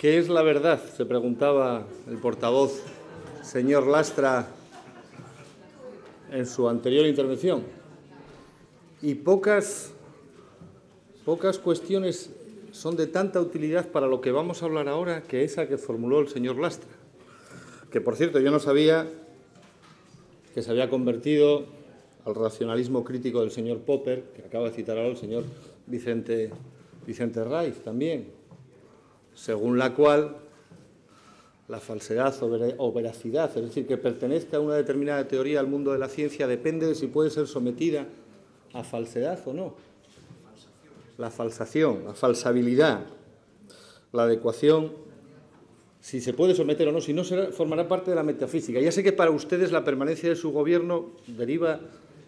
¿Qué es la verdad?, se preguntaba el portavoz, señor Lastra, en su anterior intervención. Y pocas cuestiones son de tanta utilidad para lo que vamos a hablar ahora que esa que formuló el señor Lastra, que, por cierto, yo no sabía que se había convertido al racionalismo crítico del señor Popper, que acaba de citar ahora el señor Vicente Raiz también, según la cual la falsedad o veracidad, es decir, que pertenezca a una determinada teoría al mundo de la ciencia, depende de si puede ser sometida a falsedad o no. La falsación, la falsabilidad, la adecuación, si se puede someter o no, si no, formará parte de la metafísica. Ya sé que para ustedes la permanencia de su gobierno deriva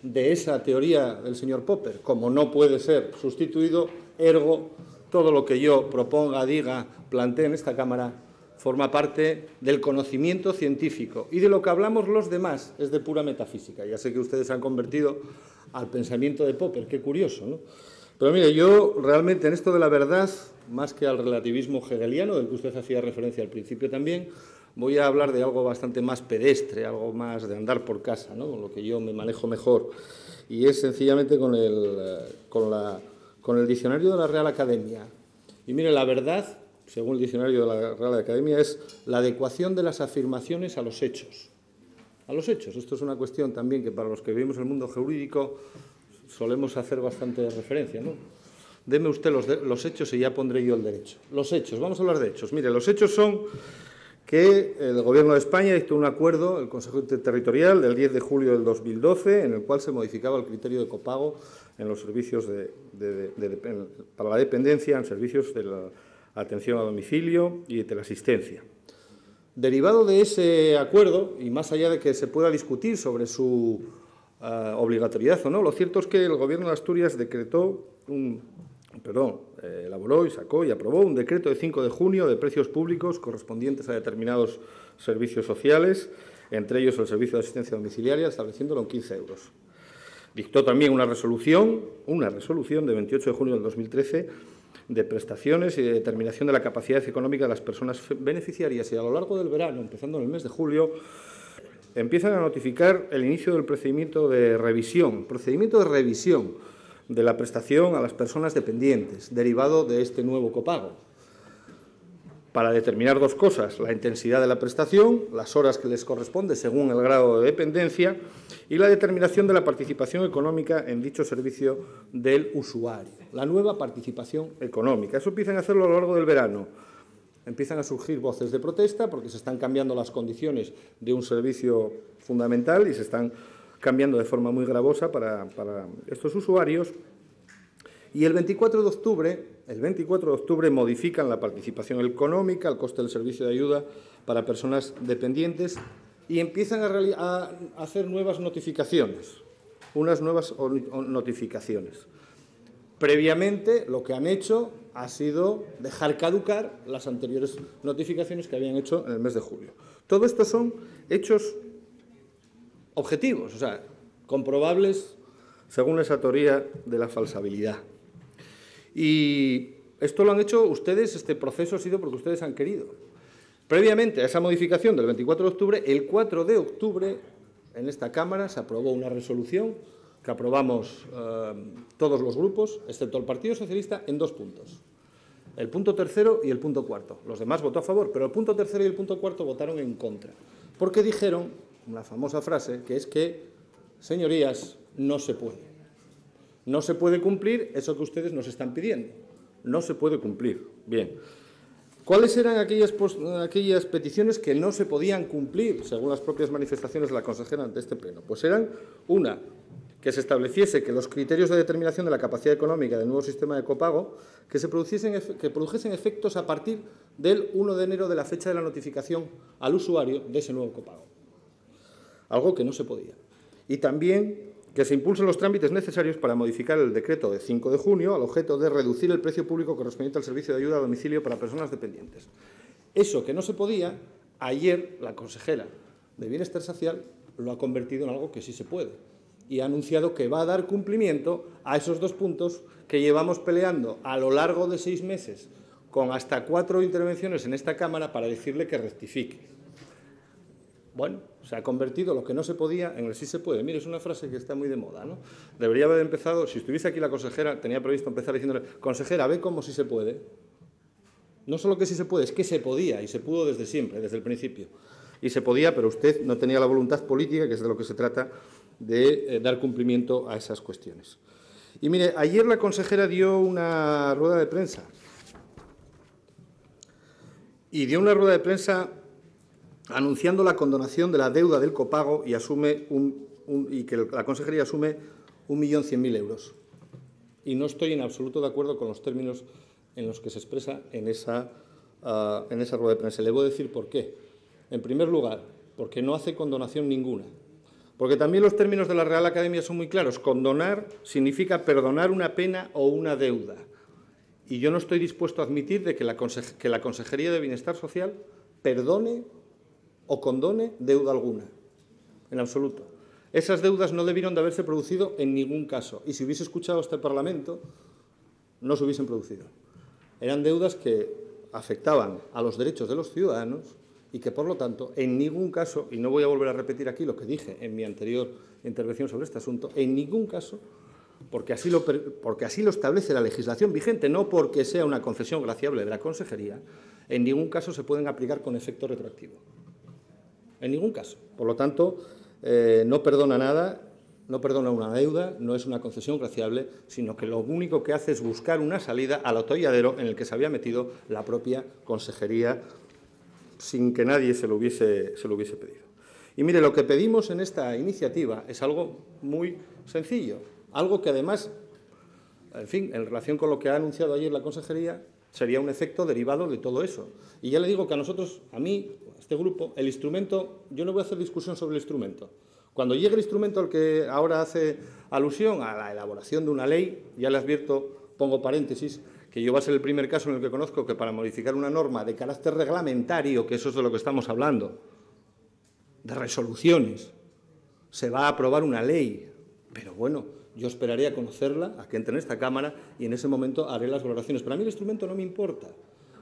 de esa teoría del señor Popper. Como no puede ser sustituido, ergo, todo lo que yo proponga, diga, plantee en esta Cámara forma parte del conocimiento científico. Y de lo que hablamos los demás es de pura metafísica. Ya sé que ustedes se han convertido al pensamiento de Popper. Qué curioso, ¿no? Pero mire, yo realmente en esto de la verdad, más que al relativismo hegeliano, del que usted hacía referencia al principio también, voy a hablar de algo bastante más pedestre, algo más de andar por casa, ¿no?, con lo que yo me manejo mejor. Y es sencillamente con el diccionario de la Real Academia. Y mire, la verdad, según el diccionario de la Real Academia, es la adecuación de las afirmaciones a los hechos. A los hechos. Esto es una cuestión también que para los que vivimos en el mundo jurídico solemos hacer bastante referencia, ¿no? Deme usted los hechos y ya pondré yo el derecho. Los hechos, vamos a hablar de hechos. Mire, los hechos son que el Gobierno de España dictó un acuerdo, el Consejo Interterritorial, del 10 de julio del 2012, en el cual se modificaba el criterio de copago en los servicios para la dependencia, en servicios de la atención a domicilio y de teleasistencia. Derivado de ese acuerdo, y más allá de que se pueda discutir sobre su obligatoriedad o no, lo cierto es que el Gobierno de Asturias elaboró y sacó y aprobó un decreto de 5 de junio de precios públicos correspondientes a determinados servicios sociales, entre ellos el servicio de asistencia domiciliaria, estableciéndolo en 15 euros. Dictó también una resolución de 28 de junio del 2013 de prestaciones y de determinación de la capacidad económica de las personas beneficiarias, y a lo largo del verano, empezando en el mes de julio, empiezan a notificar el inicio del procedimiento de revisión de la prestación a las personas dependientes, derivado de este nuevo copago, para determinar dos cosas: la intensidad de la prestación, las horas que les corresponde según el grado de dependencia, y la determinación de la participación económica en dicho servicio del usuario, la nueva participación económica. Eso empiezan a hacerlo a lo largo del verano. Empiezan a surgir voces de protesta porque se están cambiando las condiciones de un servicio fundamental y se están cambiando de forma muy gravosa para estos usuarios. Y el 24 de octubre modifican la participación económica, el coste del servicio de ayuda para personas dependientes, y empiezan a hacer nuevas notificaciones, Previamente, lo que han hecho ha sido dejar caducar las anteriores notificaciones que habían hecho en el mes de julio. Todo esto son hechos objetivos, o sea, comprobables según esa teoría de la falsabilidad. Y esto lo han hecho ustedes, este proceso ha sido porque ustedes han querido. Previamente a esa modificación del 24 de octubre, el 4 de octubre, en esta Cámara se aprobó una resolución que aprobamos todos los grupos, excepto el Partido Socialista, en 2 puntos. El punto tercero y el punto cuarto. Los demás votó a favor, pero el punto tercero y el punto cuarto votaron en contra. Porque dijeron una famosa frase, que es que, señorías, no se puede. No se puede cumplir eso que ustedes nos están pidiendo. No se puede cumplir. Bien. ¿Cuáles eran aquellas peticiones que no se podían cumplir, según las propias manifestaciones de la consejera ante este pleno? Pues eran, una, que se estableciese que los criterios de determinación de la capacidad económica del nuevo sistema de copago que produjesen efectos a partir del 1 de enero de la fecha de la notificación al usuario de ese nuevo copago. Algo que no se podía. Y también que se impulsen los trámites necesarios para modificar el decreto de 5 de junio al objeto de reducir el precio público correspondiente al servicio de ayuda a domicilio para personas dependientes. Eso que no se podía, ayer la consejera de Bienestar Social lo ha convertido en algo que sí se puede. Y ha anunciado que va a dar cumplimiento a esos 2 puntos que llevamos peleando a lo largo de 6 meses con hasta 4 intervenciones en esta Cámara para decirle que rectifique. Bueno, se ha convertido lo que no se podía en el sí se puede. Mire, es una frase que está muy de moda, ¿no? Debería haber empezado, si estuviese aquí la consejera, tenía previsto empezar diciéndole, consejera, ve cómo sí se puede. No solo que sí se puede, es que se podía y se pudo desde siempre, desde el principio. Y se podía, pero usted no tenía la voluntad política, que es de lo que se trata, de dar cumplimiento a esas cuestiones. Y mire, ayer la consejera dio una rueda de prensa. Y dio una rueda de prensa anunciando la condonación de la deuda del copago y que la consejería asume 1.100.000 euros. Y no estoy en absoluto de acuerdo con los términos en los que se expresa en esa rueda de prensa. Le voy a decir por qué. En primer lugar, porque no hace condonación ninguna. Porque también los términos de la Real Academia son muy claros. Condonar significa perdonar una pena o una deuda. Y yo no estoy dispuesto a admitir de que la Consejería de Bienestar Social perdone o condone deuda alguna, en absoluto. Esas deudas no debieron de haberse producido en ningún caso. Y si hubiese escuchado este Parlamento, no se hubiesen producido. Eran deudas que afectaban a los derechos de los ciudadanos y que, por lo tanto, en ningún caso, y no voy a volver a repetir aquí lo que dije en mi anterior intervención sobre este asunto, en ningún caso, porque así lo establece la legislación vigente, no porque sea una concesión graciable de la Consejería, en ningún caso se pueden aplicar con efecto retroactivo. En ningún caso. Por lo tanto, no perdona nada, no perdona una deuda, no es una concesión graciable, sino que lo único que hace es buscar una salida al atolladero en el que se había metido la propia Consejería sin que nadie se lo hubiese pedido. Y mire, lo que pedimos en esta iniciativa es algo muy sencillo, algo que además, en fin, en relación con lo que ha anunciado ayer la Consejería, sería un efecto derivado de todo eso. Y ya le digo que a nosotros, a mí, a este grupo, el instrumento, yo no voy a hacer discusión sobre el instrumento. Cuando llegue el instrumento al que ahora hace alusión, a la elaboración de una ley, ya le advierto, pongo paréntesis, que yo va a ser el primer caso en el que conozco que para modificar una norma de carácter reglamentario, que eso es de lo que estamos hablando, de resoluciones, se va a aprobar una ley. Pero bueno, yo esperaré a conocerla, a que entre en esta Cámara y en ese momento haré las valoraciones. Pero a mí el instrumento no me importa.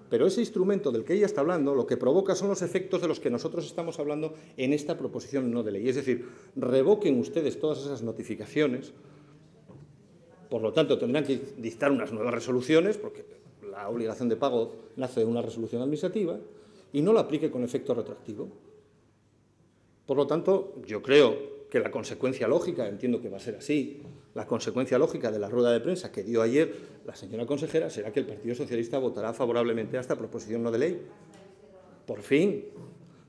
Pero ese instrumento del que ella está hablando, lo que provoca son los efectos de los que nosotros estamos hablando en esta proposición no de ley. Es decir, revoquen ustedes todas esas notificaciones. Por lo tanto, tendrán que dictar unas nuevas resoluciones, porque la obligación de pago nace de una resolución administrativa, y no la aplique con efecto retroactivo. Por lo tanto, yo creo que la consecuencia lógica, entiendo que va a ser así, la consecuencia lógica de la rueda de prensa que dio ayer la señora consejera será que el Partido Socialista votará favorablemente a esta proposición no de ley. Por fin,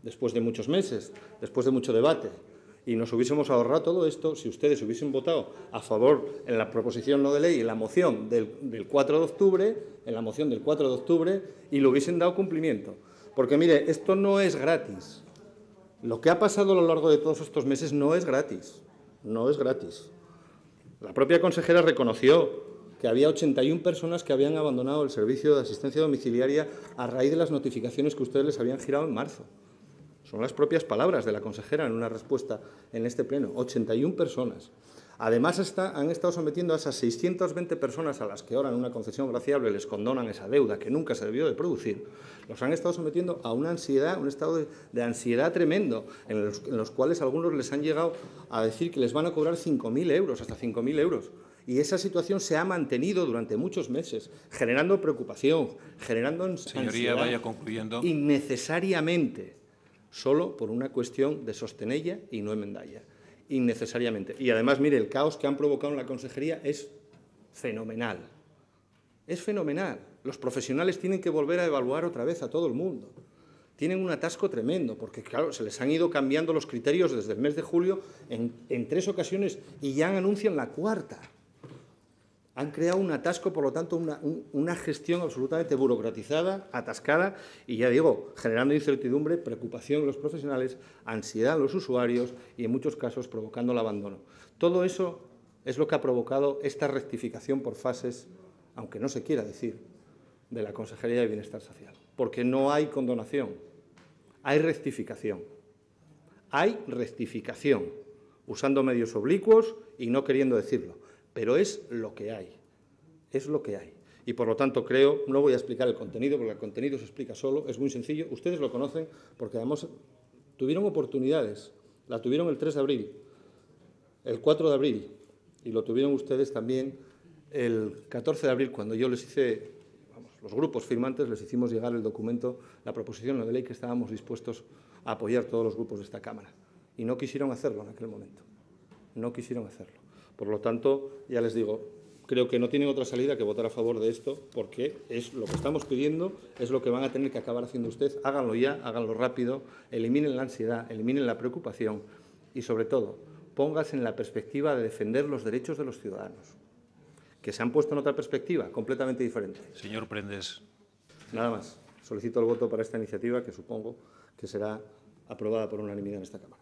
después de muchos meses, después de mucho debate, y nos hubiésemos ahorrado todo esto si ustedes hubiesen votado a favor en la proposición no de ley, en la moción del 4 de octubre, y le hubiesen dado cumplimiento. Porque, mire, esto no es gratis. Lo que ha pasado a lo largo de todos estos meses no es gratis. No es gratis. La propia consejera reconoció que había 81 personas que habían abandonado el servicio de asistencia domiciliaria a raíz de las notificaciones que ustedes les habían girado en marzo. Son las propias palabras de la consejera en una respuesta en este pleno. 81 personas. Además, han estado sometiendo a esas 620 personas a las que ahora en una concesión graciable les condonan esa deuda que nunca se debió de producir, los han estado sometiendo a una ansiedad, un estado de ansiedad tremendo, en los cuales algunos les han llegado a decir que les van a cobrar 5.000 euros, hasta 5.000 euros. Y esa situación se ha mantenido durante muchos meses, generando preocupación, generando ansiedad. Señoría, vaya concluyendo. Innecesariamente, solo por una cuestión de sostenella y no enmendalla. Innecesariamente. Y además, mire, el caos que han provocado en la consejería es fenomenal. Es fenomenal. Los profesionales tienen que volver a evaluar otra vez a todo el mundo. Tienen un atasco tremendo, porque, claro, se les han ido cambiando los criterios desde el mes de julio en 3 ocasiones y ya anuncian la 4ª. Han creado un atasco, por lo tanto, una gestión absolutamente burocratizada, atascada y, ya digo, generando incertidumbre, preocupación en los profesionales, ansiedad en los usuarios y, en muchos casos, provocando el abandono. Todo eso es lo que ha provocado esta rectificación por fases, aunque no se quiera decir, de la Consejería de Bienestar Social. Porque no hay condonación, hay rectificación. Hay rectificación, usando medios oblicuos y no queriendo decirlo. Pero es lo que hay, es lo que hay. Y, por lo tanto, creo, no voy a explicar el contenido, porque el contenido se explica solo, es muy sencillo. Ustedes lo conocen porque, además, tuvieron oportunidades. La tuvieron el 3 de abril, el 4 de abril, y lo tuvieron ustedes también el 14 de abril, cuando yo les hice, los grupos firmantes, les hicimos llegar el documento, la proposición de ley que estábamos dispuestos a apoyar todos los grupos de esta Cámara. Y no quisieron hacerlo en aquel momento. No quisieron hacerlo. Por lo tanto, ya les digo, creo que no tienen otra salida que votar a favor de esto, porque es lo que estamos pidiendo, es lo que van a tener que acabar haciendo ustedes. Háganlo ya, háganlo rápido, eliminen la ansiedad, eliminen la preocupación y, sobre todo, pónganse en la perspectiva de defender los derechos de los ciudadanos, que se han puesto en otra perspectiva completamente diferente. Señor Prendes. Nada más. Solicito el voto para esta iniciativa, que supongo que será aprobada por unanimidad en esta Cámara.